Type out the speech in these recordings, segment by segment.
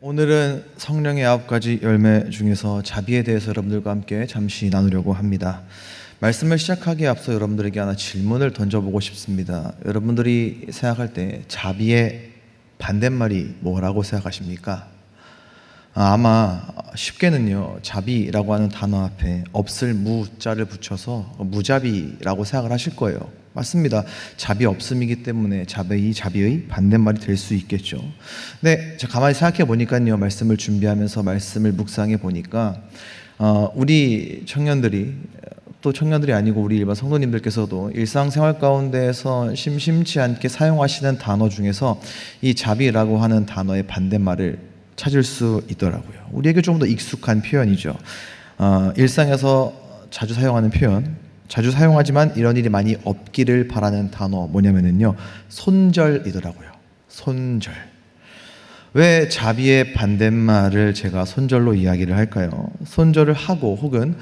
오늘은 성령의 9가지 열매 중에서 자비에 대해서 여러분들과 함께 잠시 나누려고 합니다. 말씀을 시작하기에 앞서 여러분들에게 하나 질문을 던져보고 싶습니다. 여러분들이 생각할 때 자비의 반대말이 뭐라고 생각하십니까? 아마 쉽게는요, 자비라고 하는 단어 앞에 없을 무자를 붙여서 무자비라고 생각을 하실 거예요. 맞습니다. 자비 없음이기 때문에 자비의 반대말이 될 수 있겠죠. 근데 가만히 생각해 보니까요, 말씀을 준비하면서 말씀을 묵상해 보니까 우리 청년들이, 또 청년들이 아니고 우리 일반 성도님들께서도 일상생활 가운데에서 심심치 않게 사용하시는 단어 중에서 이 자비라고 하는 단어의 반대말을 찾을 수 있더라고요. 우리에게 좀 더 익숙한 표현이죠. 일상에서 자주 사용하는 표현, 자주 사용하지만 이런 일이 많이 없기를 바라는 단어 뭐냐면요, 손절이더라고요. 손절. 왜 자비의 반대말을 제가 손절로 이야기를 할까요? 손절을 하고 혹은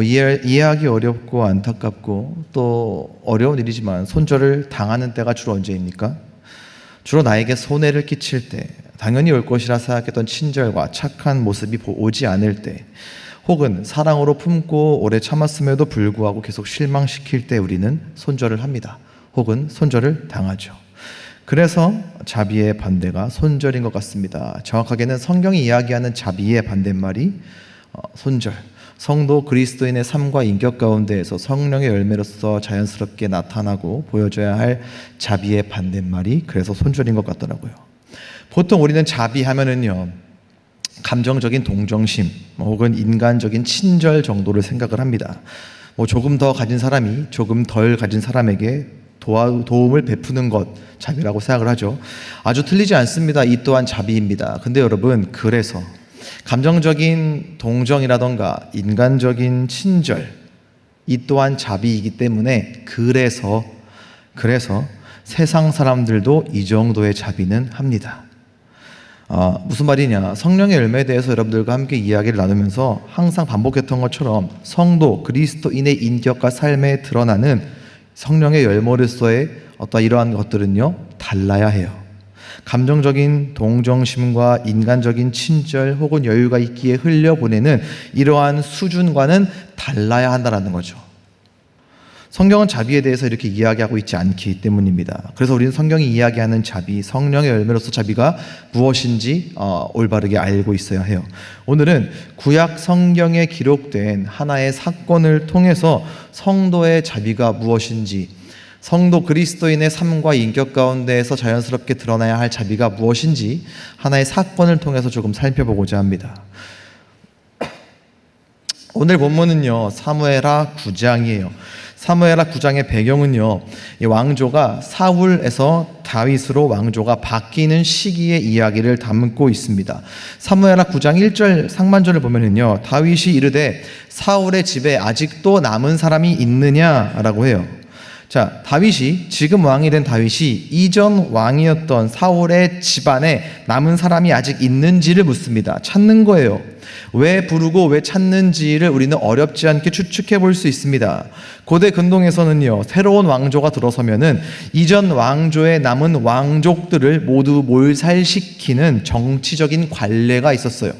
이해하기 어렵고 안타깝고 또 어려운 일이지만 손절을 당하는 때가 주로 언제입니까? 주로 나에게 손해를 끼칠 때, 당연히 올 것이라 생각했던 친절과 착한 모습이 오지 않을 때, 혹은 사랑으로 품고 오래 참았음에도 불구하고 계속 실망시킬 때 우리는 손절을 합니다. 혹은 손절을 당하죠. 그래서 자비의 반대가 손절인 것 같습니다. 정확하게는 성경이 이야기하는 자비의 반대말이 손절. 성도 그리스도인의 삶과 인격 가운데에서 성령의 열매로서 자연스럽게 나타나고 보여줘야 할 자비의 반대말이 그래서 손절인 것 같더라고요. 보통 우리는 자비하면은요, 감정적인 동정심 혹은 인간적인 친절 정도를 생각을 합니다. 조금 더 가진 사람이 조금 덜 가진 사람에게 도움을 베푸는 것, 자비라고 생각을 하죠. 아주 틀리지 않습니다. 이 또한 자비입니다. 근데 여러분, 그래서 감정적인 동정이라던가 인간적인 친절, 이 또한 자비이기 때문에 그래서 세상 사람들도 이 정도의 자비는 합니다. 무슨 말이냐, 성령의 열매에 대해서 여러분들과 함께 이야기를 나누면서 항상 반복했던 것처럼 성도 그리스도인의 인격과 삶에 드러나는 성령의 열매로서의 이러한 것들은요, 달라야 해요. 감정적인 동정심과 인간적인 친절 혹은 여유가 있기에 흘려보내는 이러한 수준과는 달라야 한다는 거죠. 성경은 자비에 대해서 이렇게 이야기하고 있지 않기 때문입니다. 그래서 우리는 성경이 이야기하는 자비, 성령의 열매로서 자비가 무엇인지 올바르게 알고 있어야 해요. 오늘은 구약 성경에 기록된 하나의 사건을 통해서 성도의 자비가 무엇인지, 성도 그리스도인의 삶과 인격 가운데에서 자연스럽게 드러나야 할 자비가 무엇인지 하나의 사건을 통해서 조금 살펴보고자 합니다. 오늘 본문은요, 사무엘하 9장이에요. 사무엘하 9장의 배경은요, 이 왕조가 사울에서 다윗으로 왕조가 바뀌는 시기의 이야기를 담고 있습니다. 사무엘하 9장 1절 상반절을 보면은요, 다윗이 이르되 사울의 집에 아직도 남은 사람이 있느냐라고 해요. 자, 다윗이, 지금 왕이 된 다윗이 이전 왕이었던 사울의 집안에 남은 사람이 아직 있는지를 묻습니다. 찾는 거예요. 왜 부르고 왜 찾는지를 우리는 어렵지 않게 추측해 볼 수 있습니다. 고대 근동에서는요, 새로운 왕조가 들어서면은 이전 왕조에 남은 왕족들을 모두 몰살시키는 정치적인 관례가 있었어요.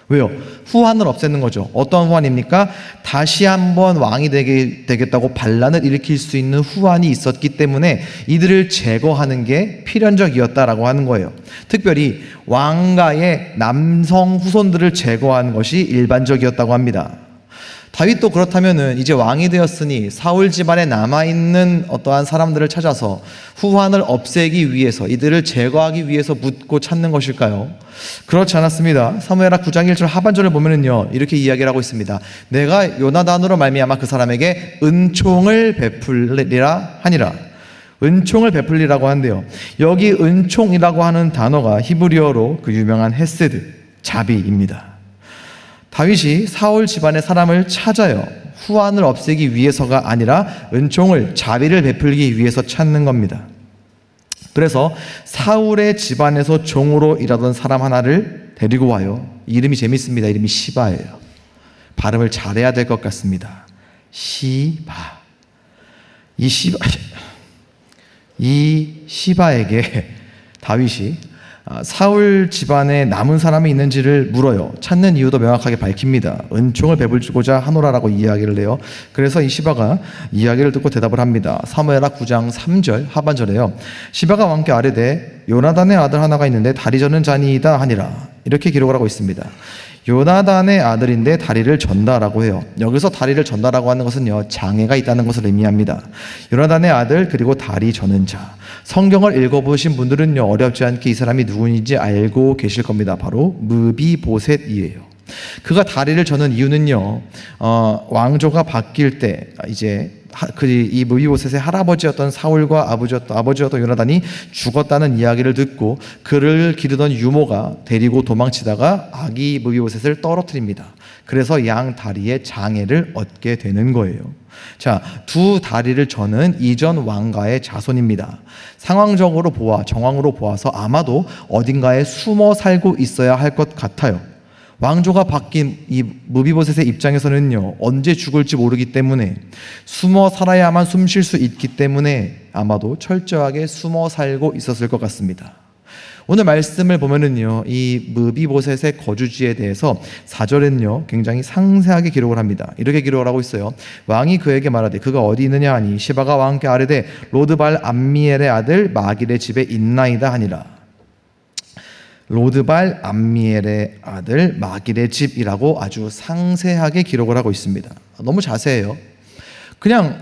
왜요? 후환을 없애는 거죠. 어떤 후환입니까? 다시 한번 왕이 되겠다고 반란을 일으킬 수 있는 후환이 있었기 때문에 이들을 제거하는 게 필연적이었다라고 하는 거예요. 특별히 왕가의 남성 후손들을 제거하는 것이 일반적이었다고 합니다. 다윗도 그렇다면은 이제 왕이 되었으니 사울 집안에 남아있는 어떠한 사람들을 찾아서 후환을 없애기 위해서, 이들을 제거하기 위해서 묻고 찾는 것일까요? 그렇지 않았습니다. 사무엘하 9장 1절 하반절을 보면은요, 이렇게 이야기를 하고 있습니다. 내가 요나단으로 말미암아 그 사람에게 은총을 베풀리라 하니라. 은총을 베풀리라고 한대요. 여기 은총이라고 하는 단어가 히브리어로 그 유명한 헤세드, 자비입니다. 다윗이 사울 집안의 사람을 찾아요. 후환을 없애기 위해서가 아니라 은총을, 자비를 베풀기 위해서 찾는 겁니다. 그래서 사울의 집안에서 종으로 일하던 사람 하나를 데리고 와요. 이름이 재밌습니다. 이름이 시바예요. 발음을 잘해야 될 것 같습니다. 시바. 이 시바에게 다윗이 사울 집안에 남은 사람이 있는지를 물어요. 찾는 이유도 명확하게 밝힙니다. 은총을 베풀고자 하노라라고 이야기를 해요. 그래서 이 시바가 이야기를 듣고 대답을 합니다. 사무엘하 9장 3절 하반절에요. 시바가 왕께 아뢰되 요나단의 아들 하나가 있는데 다리 저는 자니이다 하니라. 이렇게 기록을 하고 있습니다. 요나단의 아들인데 다리를 전다라고 해요. 여기서 다리를 전다라고 하는 것은요, 장애가 있다는 것을 의미합니다. 요나단의 아들 그리고 다리 저는 자. 성경을 읽어보신 분들은요, 어렵지 않게 이 사람이 누구인지 알고 계실 겁니다. 바로 무비보셋이에요. 그가 다리를 저는 이유는요, 왕조가 바뀔 때 이제 이 무비보셋의 할아버지였던 사울과 아버지였던 요나단이 죽었다는 이야기를 듣고 그를 기르던 유모가 데리고 도망치다가 아기 무비보셋을 떨어뜨립니다. 그래서 양 다리에 장애를 얻게 되는 거예요. 자, 두 다리를 저는 이전 왕가의 자손입니다. 상황적으로 정황으로 보아서 아마도 어딘가에 숨어 살고 있어야 할 것 같아요. 왕조가 바뀐 이 무비보셋의 입장에서는요, 언제 죽을지 모르기 때문에 숨어 살아야만 숨 쉴 수 있기 때문에 아마도 철저하게 숨어 살고 있었을 것 같습니다. 오늘 말씀을 보면은요, 이 무비보셋의 거주지에 대해서 4절에는요 굉장히 상세하게 기록을 합니다. 이렇게 기록을 하고 있어요. 왕이 그에게 말하되 그가 어디 있느냐 하니 시바가 왕께 아뢰되 로드발 암미엘의 아들 마길의 집에 있나이다 하니라. 로드발 암미엘의 아들 마길의 집이라고 아주 상세하게 기록을 하고 있습니다. 너무 자세해요. 그냥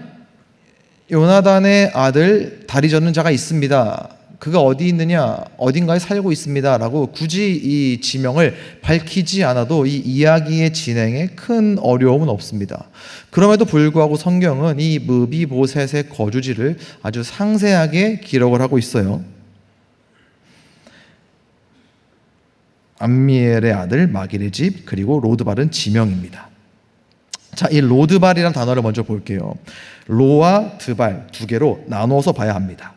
요나단의 아들 다리 저는 자가 있습니다. 그가 어디 있느냐, 어딘가에 살고 있습니다 라고 굳이 이 지명을 밝히지 않아도 이 이야기의 진행에 큰 어려움은 없습니다. 그럼에도 불구하고 성경은 이 무비보셋의 거주지를 아주 상세하게 기록을 하고 있어요. 암미엘의 아들 마길의 집, 그리고 로드발은 지명입니다. 자, 이 로드발이라는 단어를 먼저 볼게요. 로와 드발 두 개로 나누어서 봐야 합니다.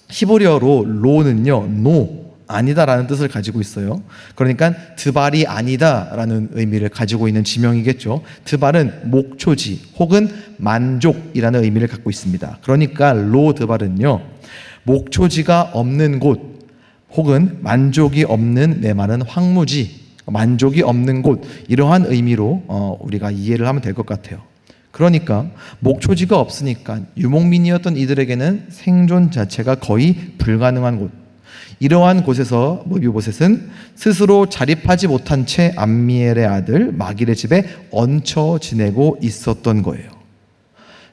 히브리어로 로는요, 노, 아니다라는 뜻을 가지고 있어요. 그러니까 드발이 아니다라는 의미를 가지고 있는 지명이겠죠. 드발은 목초지 혹은 만족이라는 의미를 갖고 있습니다. 그러니까 로드발은요, 목초지가 없는 곳 혹은 만족이 없는 메마른 황무지, 만족이 없는 곳, 이러한 의미로 우리가 이해를 하면 될 것 같아요. 그러니까 목초지가 없으니까 유목민이었던 이들에게는 생존 자체가 거의 불가능한 곳, 이러한 곳에서 무비보셋은 스스로 자립하지 못한 채 암미엘의 아들 마길의 집에 얹혀 지내고 있었던 거예요.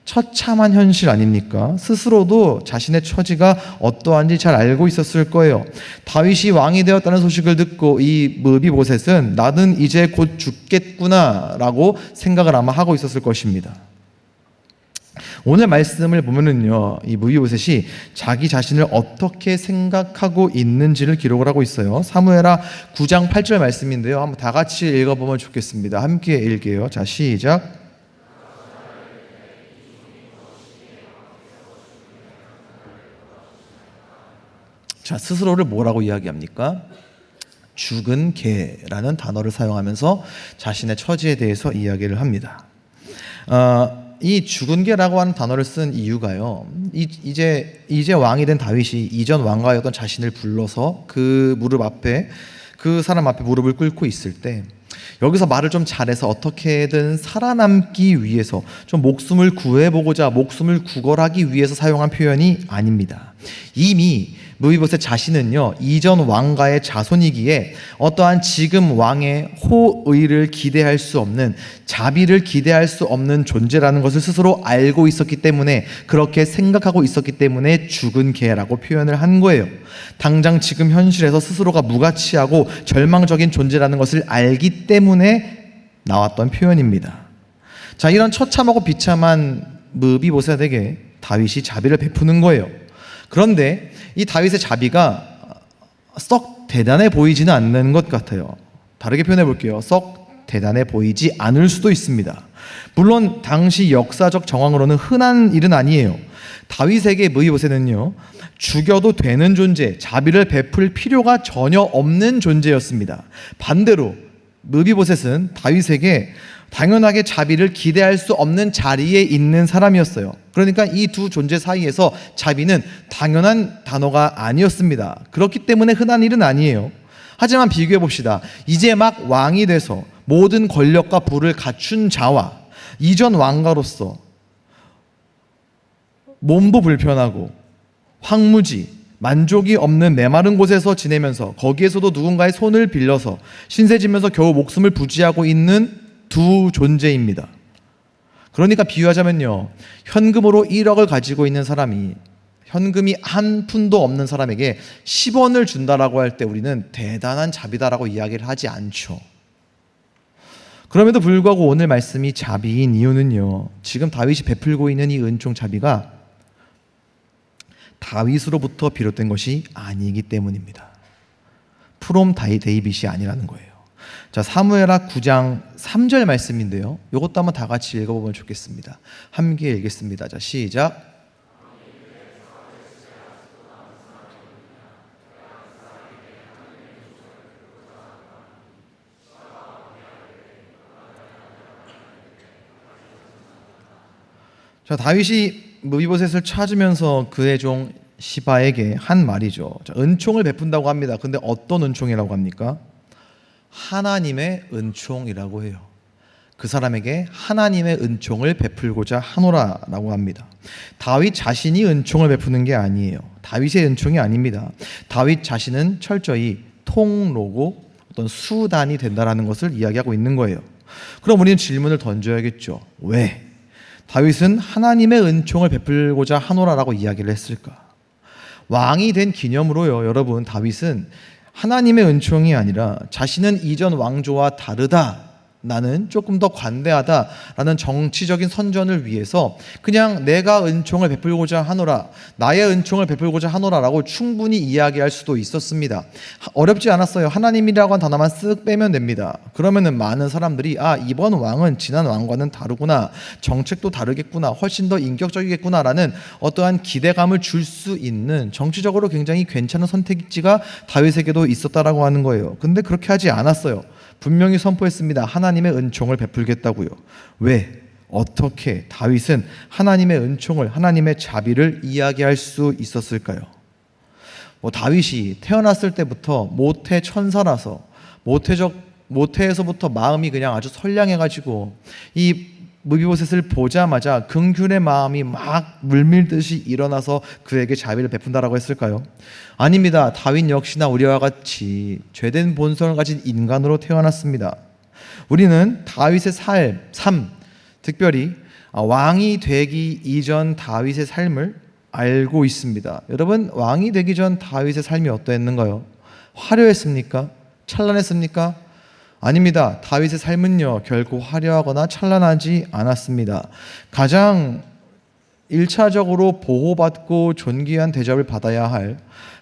처참한 현실 아닙니까? 스스로도 자신의 처지가 어떠한지 잘 알고 있었을 거예요. 다윗이 왕이 되었다는 소식을 듣고 이 무비보셋은 나는 이제 곧 죽겠구나 라고 생각을 아마 하고 있었을 것입니다. 오늘 말씀을 보면은요, 이 무비보셋이 자기 자신을 어떻게 생각하고 있는지를 기록을 하고 있어요. 사무엘하 9장 8절 말씀인데요, 한번 다 같이 읽어보면 좋겠습니다. 함께 읽게요. 자, 시작. 자, 스스로를 뭐라고 이야기합니까? 죽은 개라는 단어를 사용하면서 자신의 처지에 대해서 이야기를 합니다. 이 죽은 개라고 하는 단어를 쓴 이유가요, 이제 왕이 된 다윗이 이전 왕가였던 자신을 불러서 그 사람 앞에 무릎을 꿇고 있을 때 여기서 말을 좀 잘해서 어떻게든 살아남기 위해서 좀 목숨을 구해보고자, 목숨을 구걸하기 위해서 사용한 표현이 아닙니다. 이미 무비보셋 자신은요, 이전 왕가의 자손이기에 어떠한 지금 왕의 호의를 기대할 수 없는, 자비를 기대할 수 없는 존재라는 것을 스스로 알고 있었기 때문에, 그렇게 생각하고 있었기 때문에 죽은 개라고 표현을 한 거예요. 당장 지금 현실에서 스스로가 무가치하고 절망적인 존재라는 것을 알기 때문에 나왔던 표현입니다. 자, 이런 처참하고 비참한 무비보셋에게 다윗이 자비를 베푸는 거예요. 그런데 이 다윗의 자비가 썩 대단해 보이지는 않는 것 같아요. 다르게 표현해 볼게요. 썩 대단해 보이지 않을 수도 있습니다. 물론 당시 역사적 정황으로는 흔한 일은 아니에요. 다윗에게 무비보셋은요, 죽여도 되는 존재, 자비를 베풀 필요가 전혀 없는 존재였습니다. 반대로 므비보셋은 다윗에게 당연하게 자비를 기대할 수 없는 자리에 있는 사람이었어요. 그러니까 이 두 존재 사이에서 자비는 당연한 단어가 아니었습니다. 그렇기 때문에 흔한 일은 아니에요. 하지만 비교해 봅시다. 이제 막 왕이 돼서 모든 권력과 부를 갖춘 자와 이전 왕가로서 몸도 불편하고 황무지, 만족이 없는 메마른 곳에서 지내면서 거기에서도 누군가의 손을 빌려서 신세지면서 겨우 목숨을 부지하고 있는 두 존재입니다. 그러니까 비유하자면요, 현금으로 1억을 가지고 있는 사람이 현금이 한 푼도 없는 사람에게 10원을 준다라고 할 때 우리는 대단한 자비다라고 이야기를 하지 않죠. 그럼에도 불구하고 오늘 말씀이 자비인 이유는요, 지금 다윗이 베풀고 있는 이 은총 자비가 다윗으로부터 비롯된 것이 아니기 때문입니다. 프롬 데이빗이 아니라는 거예요. 자, 사무엘하 9장 3절 말씀인데요, 이것도 한번 다 같이 읽어보면 좋겠습니다. 함께 읽겠습니다. 자, 시작. 자, 다윗이 므비보셋을 찾으면서 그의 종 시바에게 한 말이죠. 자, 은총을 베푼다고 합니다. 근데 어떤 은총이라고 합니까? 하나님의 은총이라고 해요. 그 사람에게 하나님의 은총을 베풀고자 하노라라고 합니다. 다윗 자신이 은총을 베푸는 게 아니에요. 다윗의 은총이 아닙니다. 다윗 자신은 철저히 통로고 어떤 수단이 된다라는 것을 이야기하고 있는 거예요. 그럼 우리는 질문을 던져야겠죠. 왜? 다윗은 하나님의 은총을 베풀고자 하노라라고 이야기를 했을까? 왕이 된 기념으로요, 여러분, 다윗은 하나님의 은총이 아니라 자신은 이전 왕조와 다르다, 나는 조금 더 관대하다라는 정치적인 선전을 위해서 그냥 내가 은총을 베풀고자 하노라, 나의 은총을 베풀고자 하노라라고 충분히 이야기할 수도 있었습니다. 어렵지 않았어요. 하나님이라고 한 단어만 쓱 빼면 됩니다. 그러면은 많은 사람들이 이번 왕은 지난 왕과는 다르구나, 정책도 다르겠구나, 훨씬 더 인격적이겠구나라는 어떠한 기대감을 줄 수 있는 정치적으로 굉장히 괜찮은 선택지가 다윗에게도 있었다라고 하는 거예요. 근데 그렇게 하지 않았어요. 분명히 선포했습니다. 하나님의 은총을 베풀겠다고요. 왜? 어떻게 다윗은 하나님의 은총을, 하나님의 자비를 이야기할 수 있었을까요? 다윗이 태어났을 때부터 모태 천사라서 모태에서부터 마음이 그냥 아주 선량해가지고 이 므비보셋을 보자마자 긍휼의 마음이 막 물밀듯이 일어나서 그에게 자비를 베푼다라고 했을까요? 아닙니다. 다윗 역시나 우리와 같이 죄된 본성을 가진 인간으로 태어났습니다. 우리는 다윗의 삶, 특별히 왕이 되기 이전 다윗의 삶을 알고 있습니다. 여러분, 왕이 되기 전 다윗의 삶이 어떠했는가요? 화려했습니까? 찬란했습니까? 아닙니다. 다윗의 삶은요, 결코 화려하거나 찬란하지 않았습니다. 가장 1차적으로 보호받고 존귀한 대접을 받아야 할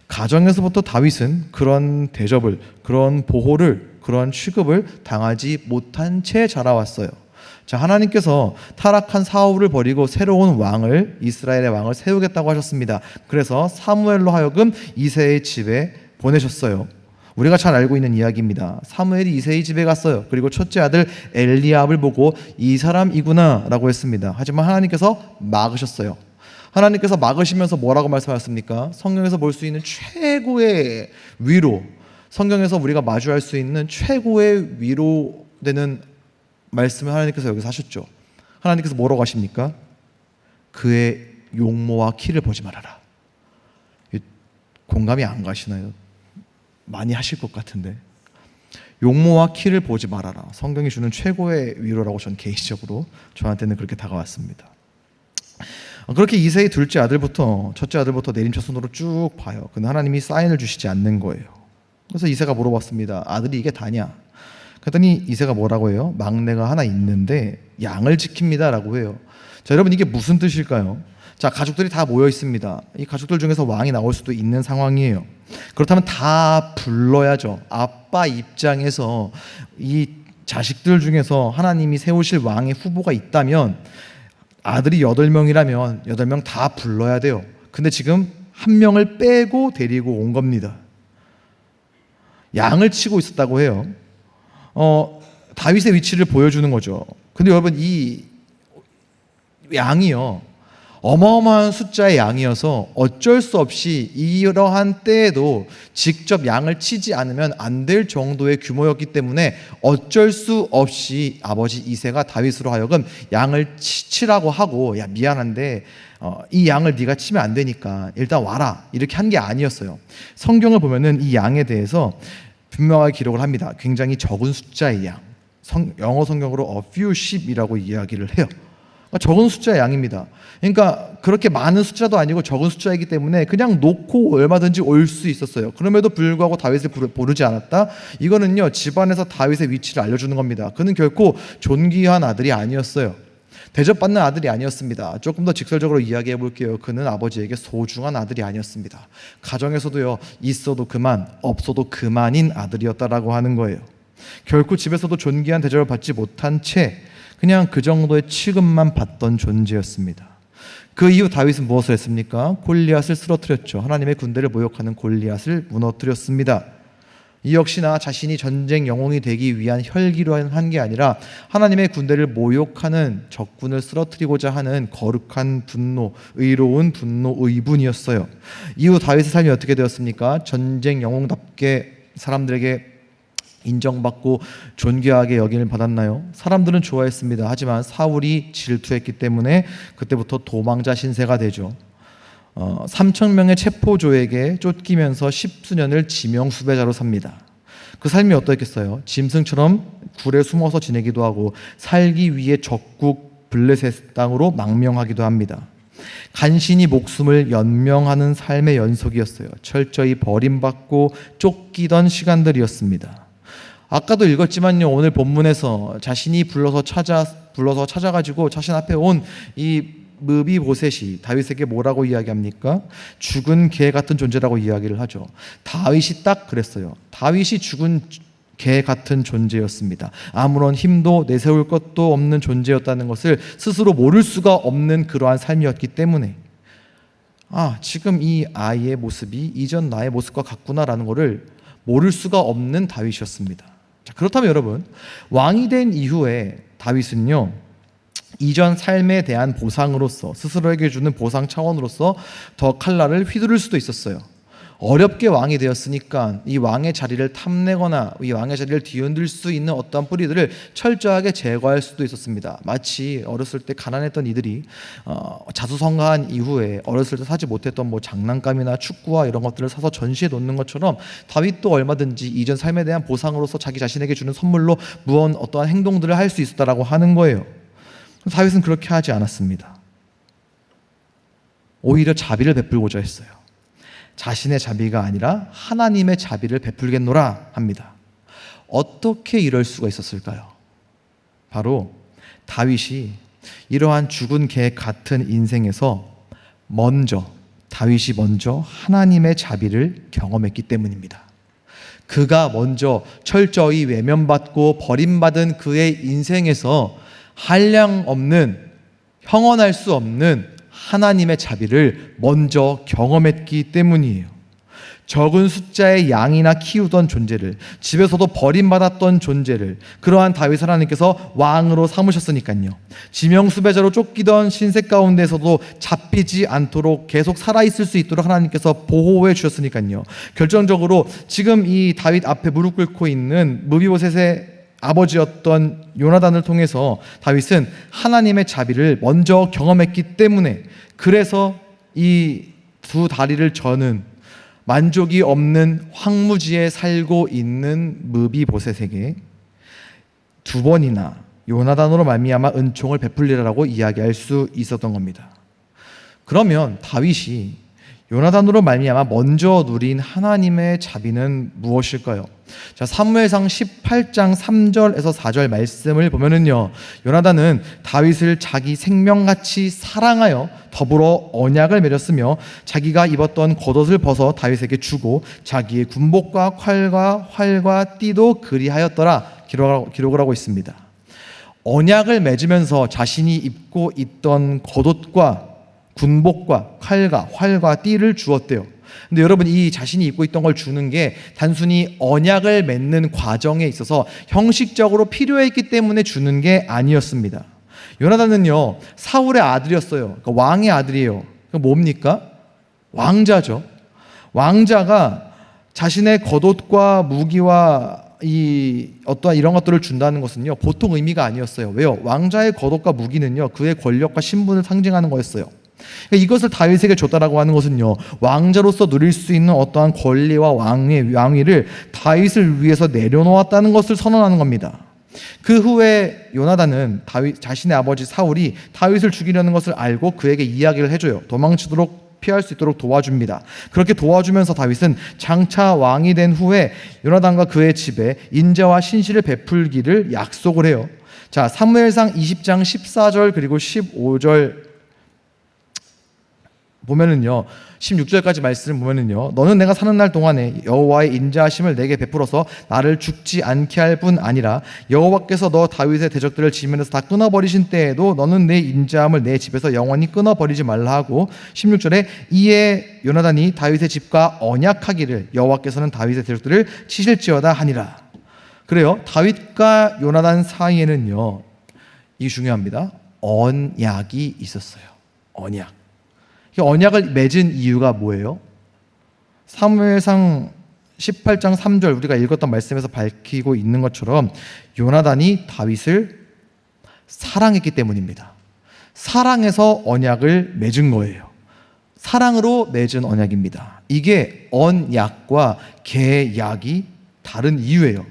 가정에서부터 다윗은 그런 대접을, 그런 보호를, 그런 취급을 당하지 못한 채 자라왔어요. 자, 하나님께서 타락한 사울을 버리고 새로운 왕을, 이스라엘의 왕을 세우겠다고 하셨습니다. 그래서 사무엘로 하여금 이새의 집에 보내셨어요. 우리가 잘 알고 있는 이야기입니다. 사무엘이 이새의 집에 갔어요. 그리고 첫째 아들 엘리압을 보고 이 사람이구나 라고 했습니다. 하지만 하나님께서 막으셨어요. 하나님께서 막으시면서 뭐라고 말씀하셨습니까? 성경에서 볼 수 있는 최고의 위로, 성경에서 우리가 마주할 수 있는 최고의 위로되는 말씀을 하나님께서 여기서 하셨죠. 하나님께서 뭐라고 하십니까? 그의 용모와 키를 보지 말아라. 공감이 안 가시나요? 많이 하실 것 같은데. 용모와 키를 보지 말아라. 성경이 주는 최고의 위로라고 전 개인적으로 저한테는 그렇게 다가왔습니다. 그렇게 이새의 둘째 아들부터 첫째 아들부터 내림차순으로 쭉 봐요. 근데 하나님이 사인을 주시지 않는 거예요. 그래서 이새가 물어봤습니다. 아들이 이게 다냐? 그랬더니 이새가 뭐라고 해요? 막내가 하나 있는데 양을 지킵니다 라고 해요. 자, 여러분, 이게 무슨 뜻일까요? 자, 가족들이 다 모여 있습니다. 이 가족들 중에서 왕이 나올 수도 있는 상황이에요. 그렇다면 다 불러야죠. 아빠 입장에서 이 자식들 중에서 하나님이 세우실 왕의 후보가 있다면 아들이 8명이라면 8명 다 불러야 돼요. 근데 지금 한 명을 빼고 데리고 온 겁니다. 양을 치고 있었다고 해요. 다윗의 위치를 보여주는 거죠. 근데 여러분 이 양이요 어마어마한 숫자의 양이어서 어쩔 수 없이 이러한 때에도 직접 양을 치지 않으면 안 될 정도의 규모였기 때문에 어쩔 수 없이 아버지 이새가 다윗으로 하여금 양을 치라고 하고, 야 미안한데 이 양을 네가 치면 안 되니까 일단 와라 이렇게 한 게 아니었어요. 성경을 보면은 이 양에 대해서 분명하게 기록을 합니다. 굉장히 적은 숫자의 양, 영어 성경으로 a few sheep이라고 이야기를 해요. 적은 숫자의 양입니다. 그러니까 그렇게 많은 숫자도 아니고 적은 숫자이기 때문에 그냥 놓고 얼마든지 올 수 있었어요. 그럼에도 불구하고 다윗을 부르지 않았다? 이거는요 집안에서 다윗의 위치를 알려주는 겁니다. 그는 결코 존귀한 아들이 아니었어요. 대접받는 아들이 아니었습니다. 조금 더 직설적으로 이야기해 볼게요. 그는 아버지에게 소중한 아들이 아니었습니다. 가정에서도요 있어도 그만 없어도 그만인 아들이었다라고 하는 거예요. 결코 집에서도 존귀한 대접을 받지 못한 채 그냥 그 정도의 취급만 받던 존재였습니다. 그 이후 다윗은 무엇을 했습니까? 골리앗을 쓰러뜨렸죠. 하나님의 군대를 모욕하는 골리앗을 무너뜨렸습니다. 이 역시나 자신이 전쟁 영웅이 되기 위한 혈기로 한 게 아니라 하나님의 군대를 모욕하는 적군을 쓰러뜨리고자 하는 거룩한 분노, 의로운 분노, 의분이었어요. 이후 다윗의 삶이 어떻게 되었습니까? 전쟁 영웅답게 사람들에게 인정받고 존귀하게 여김을 받았나요? 사람들은 좋아했습니다. 하지만 사울이 질투했기 때문에 그때부터 도망자 신세가 되죠. 3,000명의 체포조에게 쫓기면서 10수년을 지명수배자로 삽니다. 그 삶이 어떠했겠어요? 짐승처럼 굴에 숨어서 지내기도 하고 살기 위해 적국 블레셋 땅으로 망명하기도 합니다. 간신히 목숨을 연명하는 삶의 연속이었어요. 철저히 버림받고 쫓기던 시간들이었습니다. 아까도 읽었지만요 오늘 본문에서 자신이 불러서 찾아가지고 자신 앞에 온 이 므비보셋이 다윗에게 뭐라고 이야기합니까? 죽은 개 같은 존재라고 이야기를 하죠. 다윗이 딱 그랬어요. 다윗이 죽은 개 같은 존재였습니다. 아무런 힘도 내세울 것도 없는 존재였다는 것을 스스로 모를 수가 없는 그러한 삶이었기 때문에 지금 이 아이의 모습이 이전 나의 모습과 같구나라는 것을 모를 수가 없는 다윗이었습니다. 자, 그렇다면 여러분 왕이 된 이후에 다윗은요 이전 삶에 대한 보상으로서 스스로에게 주는 보상 차원으로서 더 칼날을 휘두를 수도 있었어요. 어렵게 왕이 되었으니까 이 왕의 자리를 탐내거나 이 왕의 자리를 뒤흔들 수 있는 어떠한 뿌리들을 철저하게 제거할 수도 있었습니다. 마치 어렸을 때 가난했던 이들이 자수성가한 이후에 어렸을 때 사지 못했던 장난감이나 축구와 이런 것들을 사서 전시해 놓는 것처럼 다윗도 얼마든지 이전 삶에 대한 보상으로서 자기 자신에게 주는 선물로 무언 어떠한 행동들을 할 수 있었다라고 하는 거예요. 다윗은 그렇게 하지 않았습니다. 오히려 자비를 베풀고자 했어요. 자신의 자비가 아니라 하나님의 자비를 베풀겠노라 합니다. 어떻게 이럴 수가 있었을까요? 바로 다윗이 이러한 죽은 개 같은 인생에서 다윗이 먼저 하나님의 자비를 경험했기 때문입니다. 그가 먼저 철저히 외면받고 버림받은 그의 인생에서 한량없는, 형언할 수 없는 하나님의 자비를 먼저 경험했기 때문이에요. 적은 숫자의 양이나 키우던 존재를, 집에서도 버림받았던 존재를 그러한 다윗 하나님께서 왕으로 삼으셨으니까요. 지명수배자로 쫓기던 신세 가운데서도 잡히지 않도록 계속 살아있을 수 있도록 하나님께서 보호해 주셨으니까요. 결정적으로 지금 이 다윗 앞에 무릎 꿇고 있는 므비보셋의 아버지였던 요나단을 통해서 다윗은 하나님의 자비를 먼저 경험했기 때문에, 그래서 이 두 다리를 저는 만족이 없는 황무지에 살고 있는 므비보셋에게 두 번이나 요나단으로 말미암아 은총을 베풀리라고 이야기할 수 있었던 겁니다. 그러면 다윗이 요나단으로 말미암아 먼저 누린 하나님의 자비는 무엇일까요? 자, 사무엘상 18장 3절에서 4절 말씀을 보면은요, 요나단은 다윗을 자기 생명같이 사랑하여 더불어 언약을 맺었으며 자기가 입었던 겉옷을 벗어 다윗에게 주고 자기의 군복과 활과 띠도 그리하였더라 기록을 하고 있습니다. 언약을 맺으면서 자신이 입고 있던 겉옷과 군복과 활과 띠를 주었대요. 근데 여러분, 이 자신이 입고 있던 걸 주는 게 단순히 언약을 맺는 과정에 있어서 형식적으로 필요했기 때문에 주는 게 아니었습니다. 요나단은요, 사울의 아들이었어요. 그러니까 왕의 아들이에요. 뭡니까? 왕자죠. 왕자가 자신의 겉옷과 무기와 어떠한 이런 것들을 준다는 것은요, 보통 의미가 아니었어요. 왜요? 왕자의 겉옷과 무기는요, 그의 권력과 신분을 상징하는 거였어요. 그러니까 이것을 다윗에게 줬다라고 하는 것은요, 왕자로서 누릴 수 있는 어떠한 권리와 왕위를 다윗을 위해서 내려놓았다는 것을 선언하는 겁니다. 그 후에 요나단은 자신의 아버지 사울이 다윗을 죽이려는 것을 알고 그에게 이야기를 해줘요. 도망치도록 피할 수 있도록 도와줍니다. 그렇게 도와주면서 다윗은 장차 왕이 된 후에 요나단과 그의 집에 인자와 신실을 베풀기를 약속을 해요. 자, 사무엘상 20장 14절 그리고 15절 보면은요, 16절까지 말씀을 보면은요, 너는 내가 사는 날 동안에 여호와의 인자하심을 내게 베풀어서 나를 죽지 않게 할 뿐 아니라 여호와께서 너 다윗의 대적들을 지면에서 다 끊어버리신 때에도 너는 내 인자함을 내 집에서 영원히 끊어버리지 말라 하고, 16절에 이에 요나단이 다윗의 집과 언약하기를 여호와께서는 다윗의 대적들을 치실지어다 하니라. 그래요, 다윗과 요나단 사이에는요, 이게 중요합니다, 언약이 있었어요. 언약. 언약을 맺은 이유가 뭐예요? 사무엘상 18장 3절 우리가 읽었던 말씀에서 밝히고 있는 것처럼 요나단이 다윗을 사랑했기 때문입니다. 사랑해서 언약을 맺은 거예요. 사랑으로 맺은 언약입니다. 이게 언약과 계약이 다른 이유예요.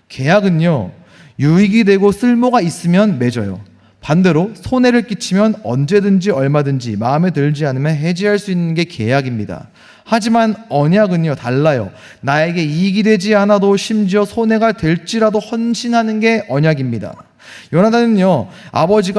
계약은요, 유익이 되고 쓸모가 있으면 맺어요. 반대로 손해를 끼치면 언제든지 얼마든지 마음에 들지 않으면 해지할 수 있는 게 계약입니다. 하지만 언약은요, 달라요. 나에게 이익이 되지 않아도 심지어 손해가 될지라도 헌신하는 게 언약입니다. 요나단은요, 아버지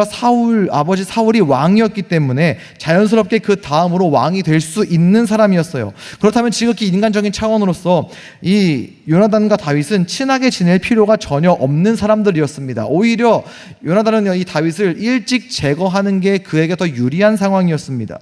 사울이 왕이었기 때문에 자연스럽게 그 다음으로 왕이 될 수 있는 사람이었어요. 그렇다면 지극히 인간적인 차원으로서 이 요나단과 다윗은 친하게 지낼 필요가 전혀 없는 사람들이었습니다. 오히려 요나단은 이 다윗을 일찍 제거하는 게 그에게 더 유리한 상황이었습니다.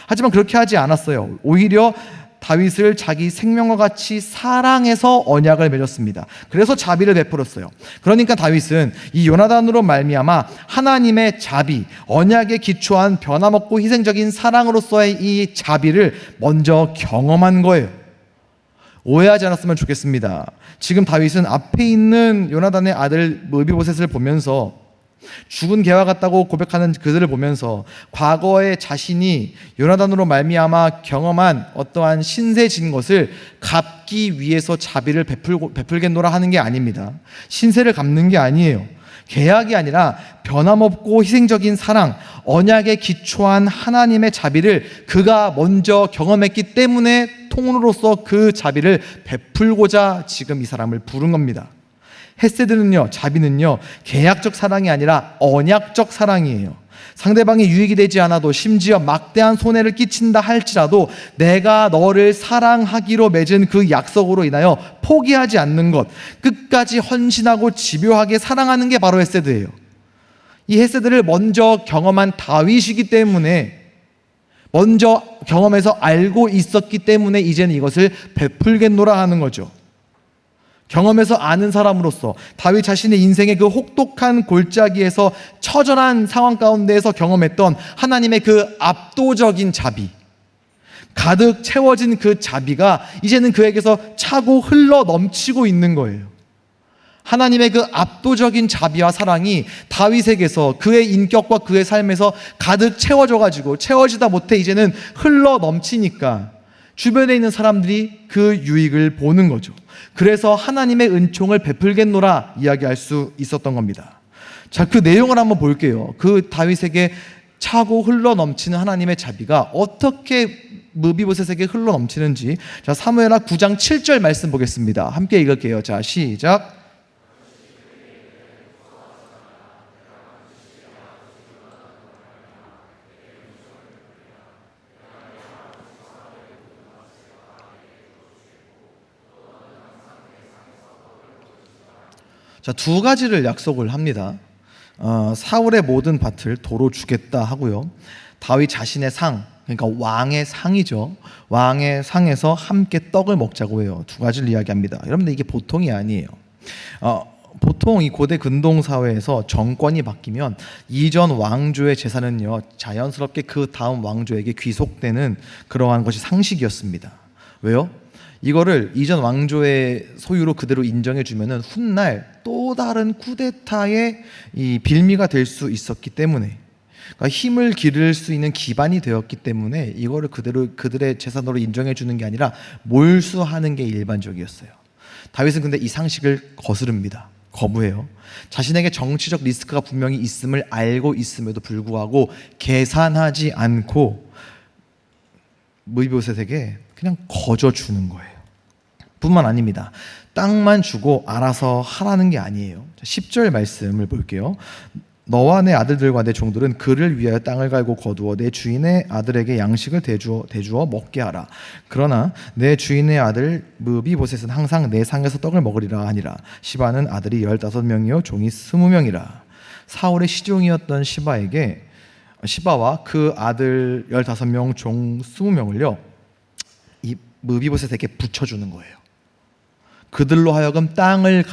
하지만 그렇게 하지 않았어요. 오히려 다윗을 자기 생명과 같이 사랑해서 언약을 맺었습니다. 그래서 자비를 베풀었어요. 그러니까 다윗은 이 요나단으로 말미암아 하나님의 자비, 언약에 기초한 변함없고 희생적인 사랑으로서의 이 자비를 먼저 경험한 거예요. 오해하지 않았으면 좋겠습니다. 지금 다윗은 앞에 있는 요나단의 아들 므비보셋을 보면서, 죽은 개와 같다고 고백하는 그들을 보면서 과거에 자신이 요나단으로 말미암아 경험한 어떠한 신세진 것을 갚기 위해서 자비를 베풀겠노라 하는 게 아닙니다. 신세를 갚는 게 아니에요. 계약이 아니라 변함없고 희생적인 사랑, 언약에 기초한 하나님의 자비를 그가 먼저 경험했기 때문에 통로로서 그 자비를 베풀고자 지금 이 사람을 부른 겁니다. 헤세드는요, 자비는요, 계약적 사랑이 아니라 언약적 사랑이에요. 상대방이 유익이 되지 않아도 심지어 막대한 손해를 끼친다 할지라도 내가 너를 사랑하기로 맺은 그 약속으로 인하여 포기하지 않는 것, 끝까지 헌신하고 집요하게 사랑하는 게 바로 헤세드예요. 이 헤세드를 먼저 경험한 다윗이기 때문에, 먼저 경험해서 알고 있었기 때문에 이제는 이것을 베풀겠노라 하는 거죠. 경험해서 아는 사람으로서 다윗 자신의 인생의 그 혹독한 골짜기에서 처절한 상황 가운데에서 경험했던 하나님의 그 압도적인 자비, 가득 채워진 그 자비가 이제는 그에게서 차고 흘러 넘치고 있는 거예요. 하나님의 그 압도적인 자비와 사랑이 다윗에게서 그의 인격과 그의 삶에서 가득 채워져가지고 채워지다 못해 이제는 흘러 넘치니까 주변에 있는 사람들이 그 유익을 보는 거죠. 그래서 하나님의 은총을 베풀겠노라 이야기할 수 있었던 겁니다. 자, 그 내용을 한번 볼게요. 그 다윗에게 차고 흘러 넘치는 하나님의 자비가 어떻게 므비보셋에게 흘러 넘치는지, 자, 사무엘하 9장 7절 말씀 보겠습니다. 함께 읽을게요. 자, 시작. 자, 두 가지를 약속을 합니다. 사울의 모든 밭을 도로 주겠다 하고요, 다윗 자신의 상, 그러니까 왕의 상이죠. 왕의 상에서 함께 떡을 먹자고 해요. 두 가지를 이야기합니다. 여러분들 이게 보통이 아니에요. 보통 이 고대 근동 사회에서 정권이 바뀌면 이전 왕조의 재산은요 자연스럽게 그 다음 왕조에게 귀속되는 그러한 것이 상식이었습니다. 왜요? 이거를 이전 왕조의 소유로 그대로 인정해 주면은 훗날 또 다른 쿠데타의 이 빌미가 될 수 있었기 때문에, 그러니까 힘을 기를 수 있는 기반이 되었기 때문에 이거를 그대로 그들의 재산으로 인정해 주는 게 아니라 몰수하는 게 일반적이었어요. 다윗은 근데 이 상식을 거스릅니다. 거부해요. 자신에게 정치적 리스크가 분명히 있음을 알고 있음에도 불구하고 계산하지 않고 무비보셋에게 그냥 거저 주는 거예요. 뿐만 아닙니다. 땅만 주고 알아서 하라는 게 아니에요. 10절 말씀을 볼게요. 너와 내 아들들과 내 종들은 그를 위하여 땅을 갈고 거두어 내 주인의 아들에게 양식을 대주어 먹게 하라. 그러나 내 주인의 아들 무비보셋은 항상 내 상에서 떡을 먹으리라 하니라. 시바는 아들이 15명이요 종이 20명이라. 사울의 시종이었던 시바와 그 아들 15명 종 20명을요 이 무비보셋에게 붙여주는 거예요. 그들로 하여금 땅을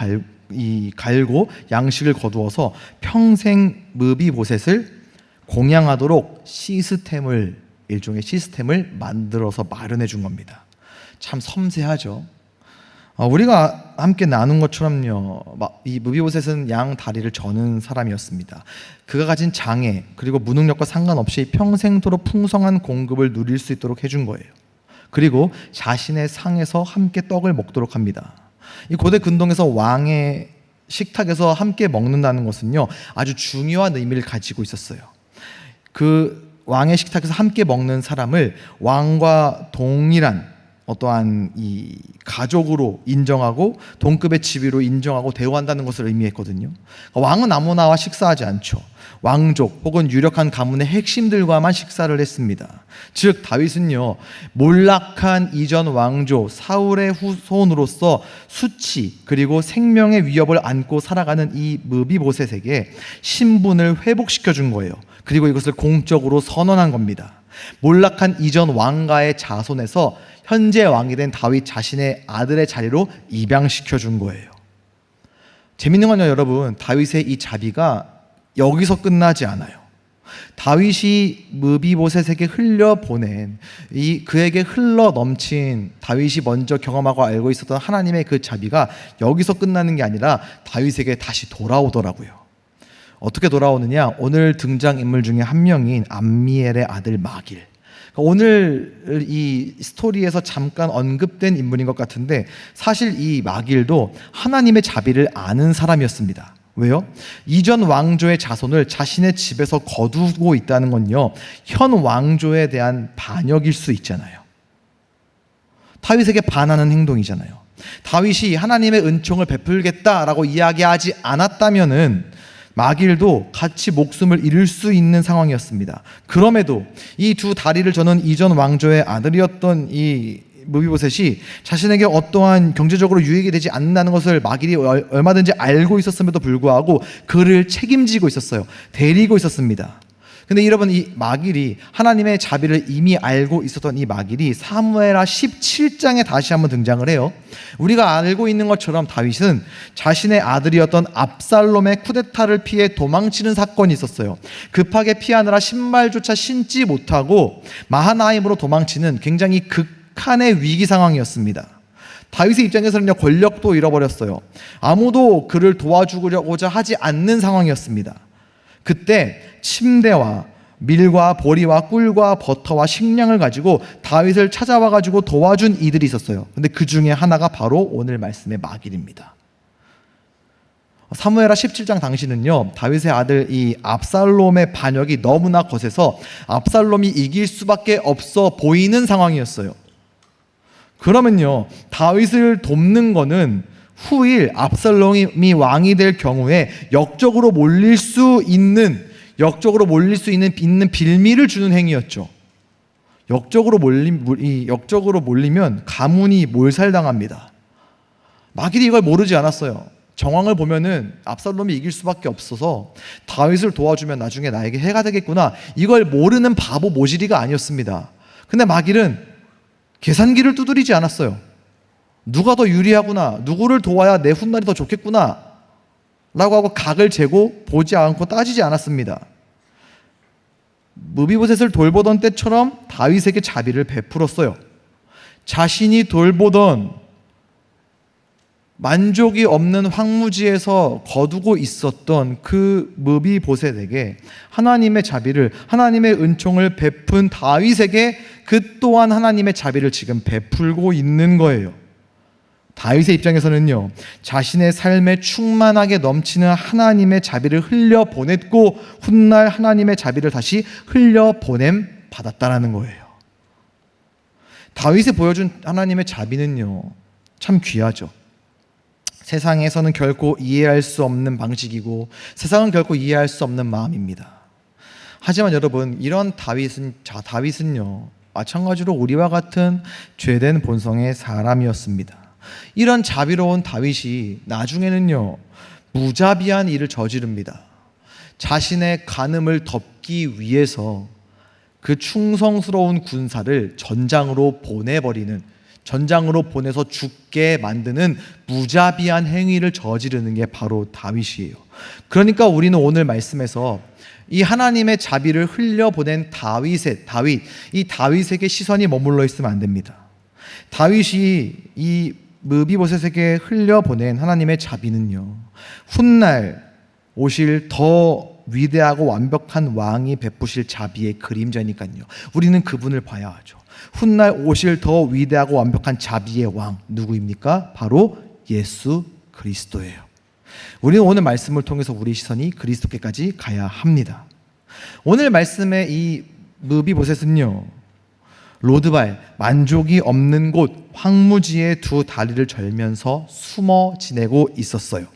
갈고 양식을 거두어서 평생 무비보셋을 공양하도록 일종의 시스템을 만들어서 마련해 준 겁니다. 참 섬세하죠. 우리가 함께 나눈 것처럼요, 이 무비보셋은 양 다리를 저는 사람이었습니다. 그가 가진 장애 그리고 무능력과 상관없이 평생토록 풍성한 공급을 누릴 수 있도록 해준 거예요. 그리고 자신의 상에서 함께 떡을 먹도록 합니다. 이 고대 근동에서 왕의 식탁에서 함께 먹는다는 것은요 아주 중요한 의미를 가지고 있었어요. 그 왕의 식탁에서 함께 먹는 사람을 왕과 동일한 어떠한 이 가족으로 인정하고 동급의 지위로 인정하고 대우한다는 것을 의미했거든요. 왕은 아무나와 식사하지 않죠. 왕족 혹은 유력한 가문의 핵심들과만 식사를 했습니다. 즉 다윗은요 몰락한 이전 왕조 사울의 후손으로서 수치 그리고 생명의 위협을 안고 살아가는 이 무비보셋에게 신분을 회복시켜 준 거예요. 그리고 이것을 공적으로 선언한 겁니다. 몰락한 이전 왕가의 자손에서 현재 왕이 된 다윗 자신의 아들의 자리로 입양시켜 준 거예요. 재밌는 건요 여러분, 다윗의 이 자비가 여기서 끝나지 않아요. 다윗이 무비보셋에게 흘려보낸 그에게 흘러 넘친 다윗이 먼저 경험하고 알고 있었던 하나님의 그 자비가 여기서 끝나는 게 아니라 다윗에게 다시 돌아오더라고요. 어떻게 돌아오느냐? 오늘 등장인물 중에 한 명인 암미엘의 아들 마길. 오늘 이 스토리에서 잠깐 언급된 인물인 것 같은데 사실 이 마길도 하나님의 자비를 아는 사람이었습니다. 왜요? 이전 왕조의 자손을 자신의 집에서 거두고 있다는 건요 현 왕조에 대한 반역일 수 있잖아요. 다윗에게 반하는 행동이잖아요. 다윗이 하나님의 은총을 베풀겠다라고 이야기하지 않았다면은 마길도 같이 목숨을 잃을 수 있는 상황이었습니다. 그럼에도 이 두 다리를 저는 이전 왕조의 아들이었던 이 무비보셋이 자신에게 어떠한 경제적으로 유익이 되지 않는다는 것을 마길이 얼마든지 알고 있었음에도 불구하고 그를 책임지고 있었어요. 데리고 있었습니다. 근데 여러분, 이 마길이 하나님의 자비를 이미 알고 있었던 이 마길이 사무엘하 17장에 다시 한번 등장을 해요. 우리가 알고 있는 것처럼 다윗은 자신의 아들이었던 압살롬의 쿠데타를 피해 도망치는 사건이 있었어요. 급하게 피하느라 신발조차 신지 못하고 마하나임으로 도망치는 굉장히 극한의 위기 상황이었습니다. 다윗의 입장에서는요 권력도 잃어버렸어요. 아무도 그를 도와주고자 하지 않는 상황이었습니다. 그때 침대와 밀과 보리와 꿀과 버터와 식량을 가지고 다윗을 찾아와 가지고 도와준 이들이 있었어요. 근데 그 중에 하나가 바로 오늘 말씀의 마길입니다. 사무엘하 17장 당시는요 다윗의 아들 이 압살롬의 반역이 너무나 거세서 압살롬이 이길 수밖에 없어 보이는 상황이었어요. 그러면요 다윗을 돕는 거는 후일 압살롬이 왕이 될 경우에 역적으로 몰릴 수 있는 빌미를 주는 행위였죠. 역적으로 몰리면 가문이 몰살당합니다. 마길이 이걸 모르지 않았어요. 정황을 보면은 압살롬이 이길 수밖에 없어서 다윗을 도와주면 나중에 나에게 해가 되겠구나, 이걸 모르는 바보 모질이가 아니었습니다. 근데 마길은 계산기를 두드리지 않았어요. 누가 더 유리하구나, 누구를 도와야 내 훗날이 더 좋겠구나 라고 하고 각을 재고 보지 않고 따지지 않았습니다. 무비보셋을 돌보던 때처럼 다윗에게 자비를 베풀었어요. 자신이 돌보던 만족이 없는 황무지에서 거두고 있었던 그 무비보셋에게 하나님의 자비를, 하나님의 은총을 베푼 다윗에게 그 또한 하나님의 자비를 지금 베풀고 있는 거예요. 다윗의 입장에서는요, 자신의 삶에 충만하게 넘치는 하나님의 자비를 흘려보냈고 훗날 하나님의 자비를 다시 흘려보냄 받았다라는 거예요. 다윗이 보여준 하나님의 자비는요, 참 귀하죠. 세상에서는 결코 이해할 수 없는 방식이고 세상은 결코 이해할 수 없는 마음입니다. 하지만 여러분, 이런 다윗은요, 마찬가지로 우리와 같은 죄된 본성의 사람이었습니다. 이런 자비로운 다윗이 나중에는요, 무자비한 일을 저지릅니다. 자신의 간음을 덮기 위해서 그 충성스러운 군사를 전장으로 보내서 죽게 만드는 무자비한 행위를 저지르는 게 바로 다윗이에요. 그러니까 우리는 오늘 말씀에서 이 하나님의 자비를 흘려보낸 이 다윗에게 시선이 머물러 있으면 안 됩니다. 다윗이 이 무비보셋에게 흘려보낸 하나님의 자비는요, 훗날 오실 더 위대하고 완벽한 왕이 베푸실 자비의 그림자니까요, 우리는 그분을 봐야 하죠. 훗날 오실 더 위대하고 완벽한 자비의 왕, 누구입니까? 바로 예수 그리스도예요. 우리는 오늘 말씀을 통해서 우리 시선이 그리스도께까지 가야 합니다. 오늘 말씀의 이 무비보셋은요, 로드발, 만족이 없는 곳 황무지의 두 다리를 절면서 숨어 지내고 있었어요.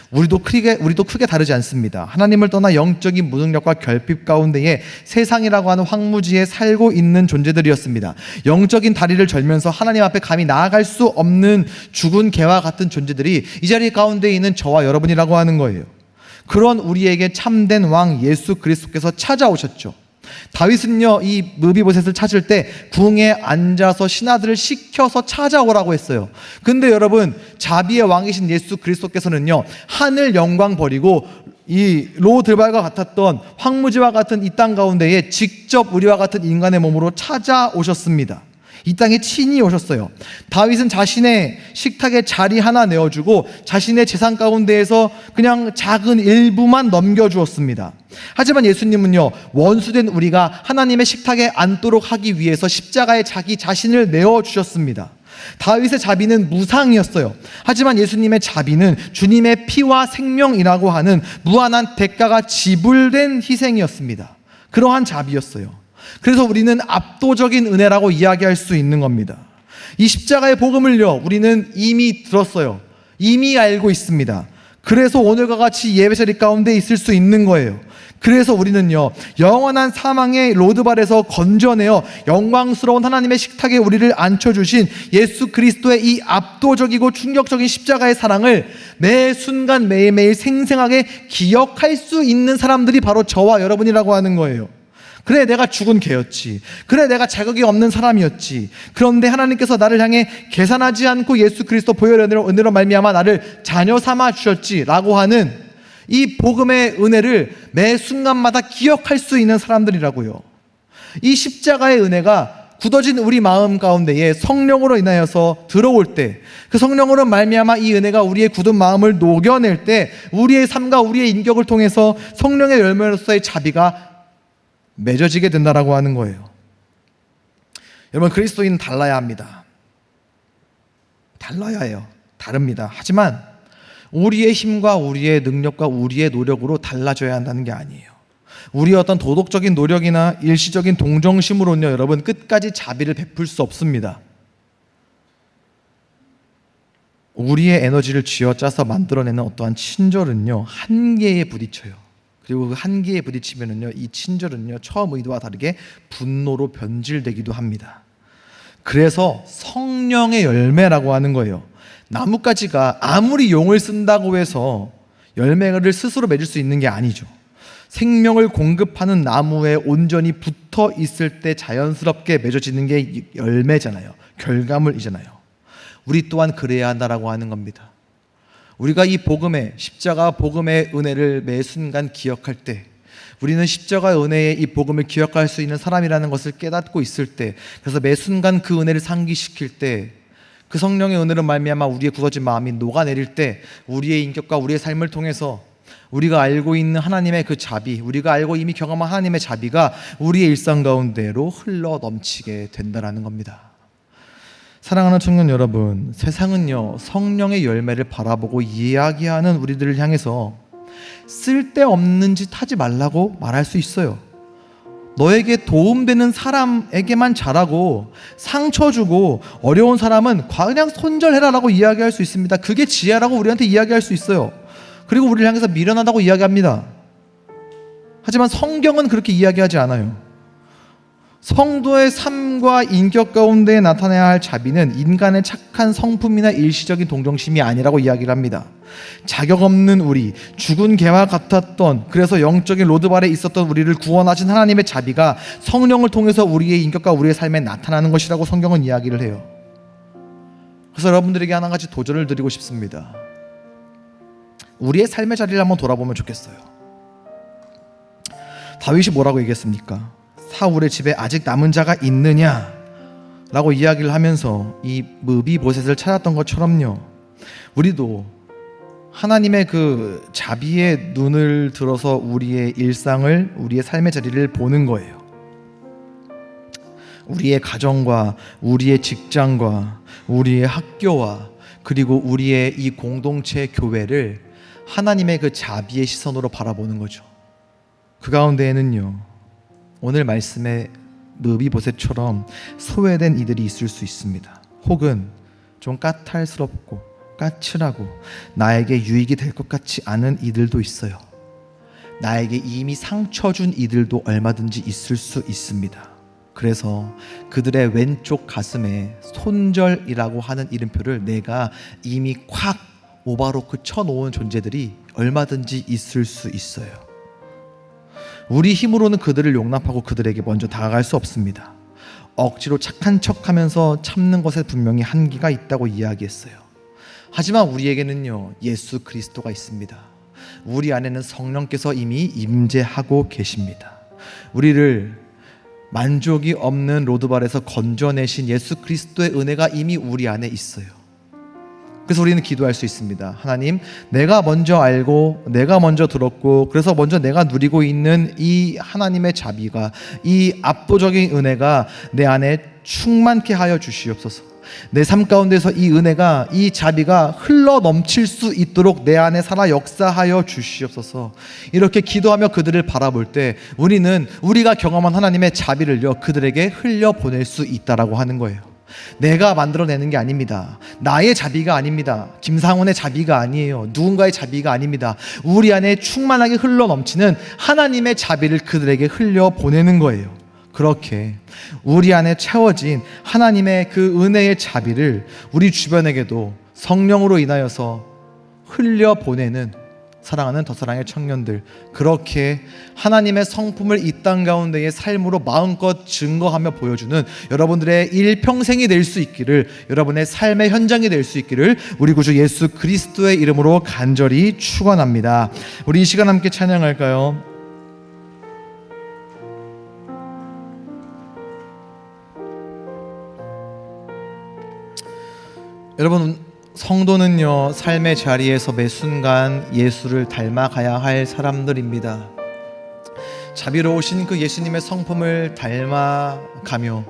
우리도 크게 다르지 않습니다. 하나님을 떠나 영적인 무능력과 결핍 가운데에 세상이라고 하는 황무지에 살고 있는 존재들이었습니다. 영적인 다리를 절면서 하나님 앞에 감히 나아갈 수 없는 죽은 개와 같은 존재들이 이 자리 가운데 있는 저와 여러분이라고 하는 거예요. 그런 우리에게 참된 왕 예수 그리스도께서 찾아오셨죠. 다윗은요, 이 무비보셋을 찾을 때 궁에 앉아서 신하들을 시켜서 찾아오라고 했어요. 근데 여러분, 자비의 왕이신 예수 그리스도께서는요, 하늘 영광 버리고 이 로드발과 같았던 황무지와 같은 이 땅 가운데에 직접 우리와 같은 인간의 몸으로 찾아오셨습니다. 이 땅에 친히 오셨어요. 다윗은 자신의 식탁에 자리 하나 내어주고 자신의 재산 가운데에서 그냥 작은 일부만 넘겨주었습니다. 하지만 예수님은요, 원수된 우리가 하나님의 식탁에 앉도록 하기 위해서 십자가에 자기 자신을 내어주셨습니다. 다윗의 자비는 무상이었어요. 하지만 예수님의 자비는 주님의 피와 생명이라고 하는 무한한 대가가 지불된 희생이었습니다. 그러한 자비였어요. 그래서 우리는 압도적인 은혜라고 이야기할 수 있는 겁니다. 이 십자가의 복음을요, 우리는 이미 들었어요. 이미 알고 있습니다. 그래서 오늘과 같이 예배자리 가운데 있을 수 있는 거예요. 그래서 우리는요, 영원한 사망의 로드발에서 건져내어 영광스러운 하나님의 식탁에 우리를 앉혀주신 예수 그리스도의 이 압도적이고 충격적인 십자가의 사랑을 매 순간 매일매일 생생하게 기억할 수 있는 사람들이 바로 저와 여러분이라고 하는 거예요. 그래, 내가 죽은 개였지. 그래, 내가 자격이 없는 사람이었지. 그런데 하나님께서 나를 향해 계산하지 않고 예수 그리스도 보혈의 은혜로 말미암아 나를 자녀 삼아 주셨지 라고 하는 이 복음의 은혜를 매 순간마다 기억할 수 있는 사람들이라고요. 이 십자가의 은혜가 굳어진 우리 마음 가운데에 성령으로 인하여서 들어올 때, 그 성령으로 말미암아 이 은혜가 우리의 굳은 마음을 녹여낼 때 우리의 삶과 우리의 인격을 통해서 성령의 열매로서의 자비가 맺어지게 된다라고 하는 거예요. 여러분, 그리스도인은 달라야 합니다. 달라야 해요. 다릅니다. 하지만 우리의 힘과 우리의 능력과 우리의 노력으로 달라져야 한다는 게 아니에요. 우리의 어떤 도덕적인 노력이나 일시적인 동정심으로는요, 여러분, 끝까지 자비를 베풀 수 없습니다. 우리의 에너지를 쥐어짜서 만들어내는 어떠한 친절은요, 한계에 부딪혀요. 그리고 그 한계에 부딪히면은요, 이 친절은요, 처음 의도와 다르게 분노로 변질되기도 합니다. 그래서 성령의 열매라고 하는 거예요. 나뭇가지가 아무리 용을 쓴다고 해서 열매를 스스로 맺을 수 있는 게 아니죠. 생명을 공급하는 나무에 온전히 붙어 있을 때 자연스럽게 맺어지는 게 열매잖아요. 결과물이잖아요. 우리 또한 그래야 한다라고 하는 겁니다. 우리가 이 복음의 십자가 복음의 은혜를 매 순간 기억할 때, 우리는 십자가 은혜의 이 복음을 기억할 수 있는 사람이라는 것을 깨닫고 있을 때, 그래서 매 순간 그 은혜를 상기시킬 때, 그 성령의 은혜로 말미암아 우리의 굳어진 마음이 녹아내릴 때, 우리의 인격과 우리의 삶을 통해서 우리가 알고 있는 하나님의 그 자비, 우리가 알고 이미 경험한 하나님의 자비가 우리의 일상 가운데로 흘러 넘치게 된다라는 겁니다. 사랑하는 청년 여러분, 세상은요 성령의 열매를 바라보고 이야기하는 우리들을 향해서 쓸데없는 짓 하지 말라고 말할 수 있어요. 너에게 도움되는 사람에게만 잘하고 상처 주고 어려운 사람은 그냥 손절해라 라고 이야기할 수 있습니다. 그게 지혜라고 우리한테 이야기할 수 있어요. 그리고 우리를 향해서 미련하다고 이야기합니다. 하지만 성경은 그렇게 이야기하지 않아요. 성도의 삶과 인격 가운데 나타나야 할 자비는 인간의 착한 성품이나 일시적인 동정심이 아니라고 이야기를 합니다. 자격 없는 우리, 죽은 개와 같았던, 그래서 영적인 로드발에 있었던 우리를 구원하신 하나님의 자비가 성령을 통해서 우리의 인격과 우리의 삶에 나타나는 것이라고 성경은 이야기를 해요. 그래서 여러분들에게 한 가지 도전을 드리고 싶습니다. 우리의 삶의 자리를 한번 돌아보면 좋겠어요. 다윗이 뭐라고 얘기했습니까? 사울의 집에 아직 남은 자가 있느냐? 라고 이야기를 하면서 이 므비보셋을 찾았던 것처럼요, 우리도 하나님의 그 자비의 눈을 들어서 우리의 일상을, 우리의 삶의 자리를 보는 거예요. 우리의 가정과 우리의 직장과 우리의 학교와 그리고 우리의 이 공동체 교회를 하나님의 그 자비의 시선으로 바라보는 거죠. 그 가운데에는요, 오늘 말씀의 므비보셋처럼 소외된 이들이 있을 수 있습니다. 혹은 좀 까탈스럽고 까칠하고 나에게 유익이 될 것 같지 않은 이들도 있어요. 나에게 이미 상처 준 이들도 얼마든지 있을 수 있습니다. 그래서 그들의 왼쪽 가슴에 손절이라고 하는 이름표를 내가 이미 콱 오바로크 쳐놓은 존재들이 얼마든지 있을 수 있어요. 우리 힘으로는 그들을 용납하고 그들에게 먼저 다가갈 수 없습니다. 억지로 착한 척하면서 참는 것에 분명히 한계가 있다고 이야기했어요. 하지만 우리에게는요, 예수 그리스도가 있습니다. 우리 안에는 성령께서 이미 임재하고 계십니다. 우리를 만족이 없는 로드발에서 건져내신 예수 그리스도의 은혜가 이미 우리 안에 있어요. 그래서 우리는 기도할 수 있습니다. 하나님, 내가 먼저 알고 내가 먼저 들었고 그래서 먼저 내가 누리고 있는 이 하나님의 자비가, 이 압도적인 은혜가 내 안에 충만케 하여 주시옵소서. 내 삶 가운데서 이 은혜가, 이 자비가 흘러 넘칠 수 있도록 내 안에 살아 역사하여 주시옵소서. 이렇게 기도하며 그들을 바라볼 때 우리는 우리가 경험한 하나님의 자비를요 그들에게 흘려보낼 수 있다라고 하는 거예요. 내가 만들어내는 게 아닙니다. 나의 자비가 아닙니다. 김상훈의 자비가 아니에요. 누군가의 자비가 아닙니다. 우리 안에 충만하게 흘러 넘치는 하나님의 자비를 그들에게 흘려보내는 거예요. 그렇게 우리 안에 채워진 하나님의 그 은혜의 자비를 우리 주변에게도 성령으로 인하여서 흘려보내는 사랑하는 더사랑의 청년들, 그렇게 하나님의 성품을 이 땅 가운데의 삶으로 마음껏 증거하며 보여주는 여러분들의 일평생이 될 수 있기를, 여러분의 삶의 현장이 될 수 있기를 우리 구주 예수 그리스도의 이름으로 간절히 축원합니다. 우리 이 시간 함께 찬양할까요? 여러분, 성도는요 삶의 자리에서 매 순간 예수를 닮아가야 할 사람들입니다. 자비로우신 그 예수님의 성품을 닮아가며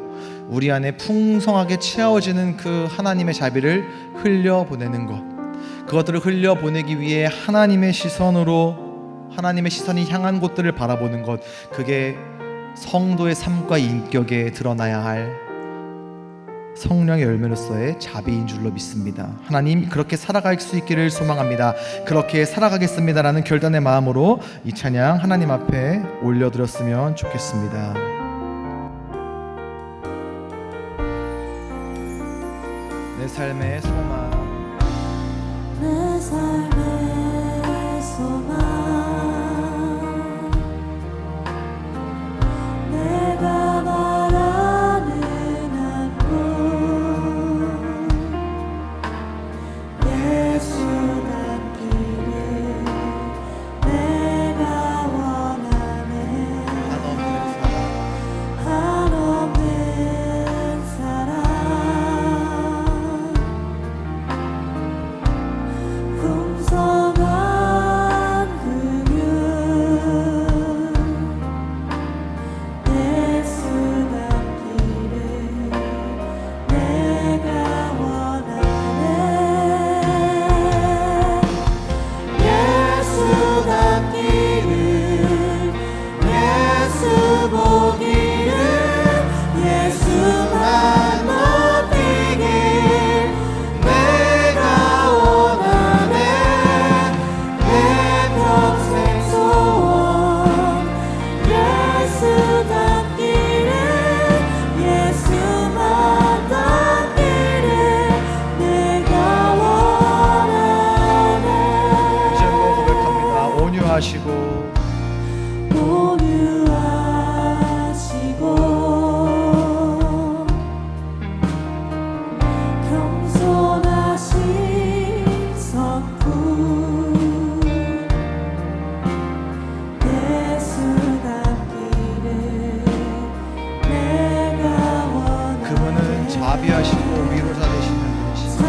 우리 안에 풍성하게 채워지는 그 하나님의 자비를 흘려보내는 것, 그것들을 흘려보내기 위해 하나님의 시선으로, 하나님의 시선이 향한 곳들을 바라보는 것, 그게 성도의 삶과 인격에 드러나야 할 성령의 열매로서의 자비인 줄로 믿습니다. 하나님, 그렇게 살아갈 수 있기를 소망합니다. 그렇게 살아가겠습니다라는 결단의 마음으로 이 찬양 하나님 앞에 올려드렸으면 좋겠습니다. 내 삶의 소망, 자비하시고 위로자 되시는 분이십니다.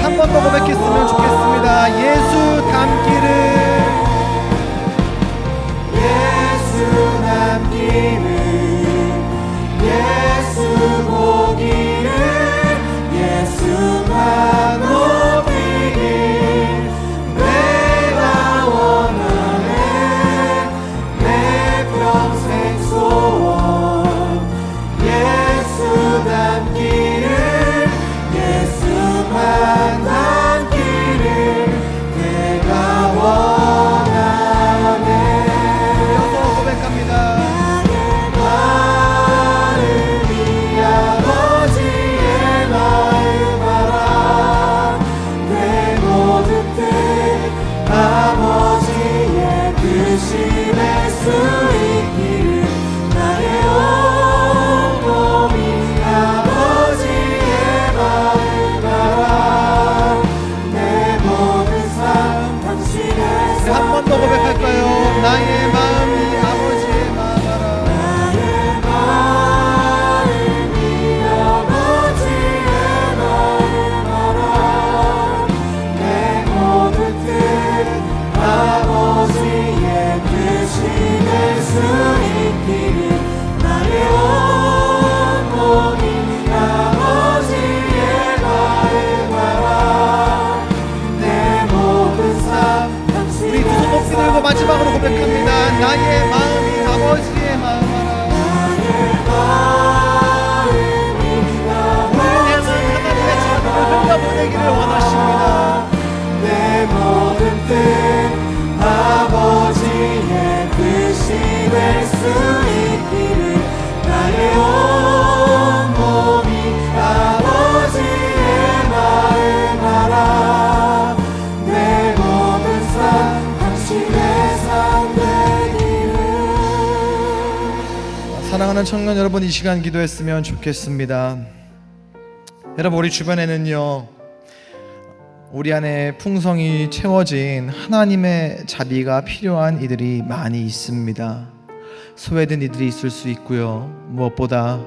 한 번 더 고백했으면 좋겠습니다. 예수 닮기를, 예수 닮기를, 예수 보기를, 예수만 높이길 내가 원하네. 내 평생 소원 예수 닮기를, 예수만 닮기를 사랑하는 청년 여러분, 이 시간 기도했으면 좋겠습니다. 여러분, 우리 주변에는요, 우리 안에 풍성이 채워진 하나님의 자비가 필요한 이들이 많이 있습니다. 소외된 이들이 있을 수 있고요, 무엇보다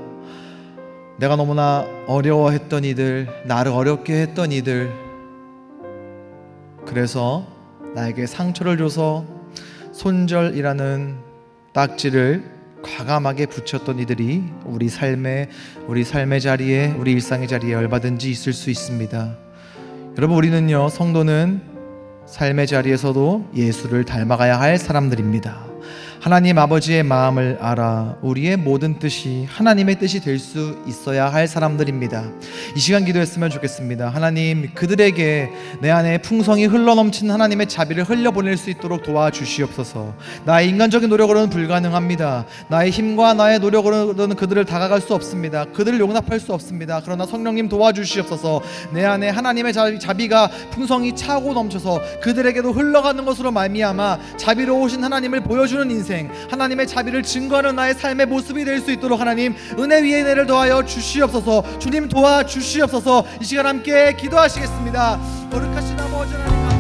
내가 너무나 어려워했던 이들, 나를 어렵게 했던 이들, 그래서 나에게 상처를 줘서 손절이라는 딱지를 과감하게 붙였던 이들이 우리 삶의 자리에, 우리 일상의 자리에 얼마든지 있을 수 있습니다. 여러분, 우리는요, 성도는 삶의 자리에서도 예수를 닮아가야 할 사람들입니다. 하나님 아버지의 마음을 알아 우리의 모든 뜻이 하나님의 뜻이 될 수 있어야 할 사람들입니다. 이 시간 기도했으면 좋겠습니다. 하나님, 그들에게 내 안에 풍성이 흘러넘치는 하나님의 자비를 흘려보낼 수 있도록 도와주시옵소서. 나의 인간적인 노력으로는 불가능합니다. 나의 힘과 나의 노력으로는 그들을 다가갈 수 없습니다. 그들을 용납할 수 없습니다. 그러나 성령님 도와주시옵소서. 내 안에 하나님의 자비가 풍성이 차고 넘쳐서 그들에게도 흘러가는 것으로 말미암아 자비로우신 하나님을 보여주는 인생, 하나님의 자비를 증거하는 나의 삶의 모습이 될 수 있도록 하나님 은혜 위에 은혜를 더하여 주시옵소서. 주님 도와주시옵소서. 이 시간 함께 기도하시겠습니다. 거룩하신 아버지 하나님,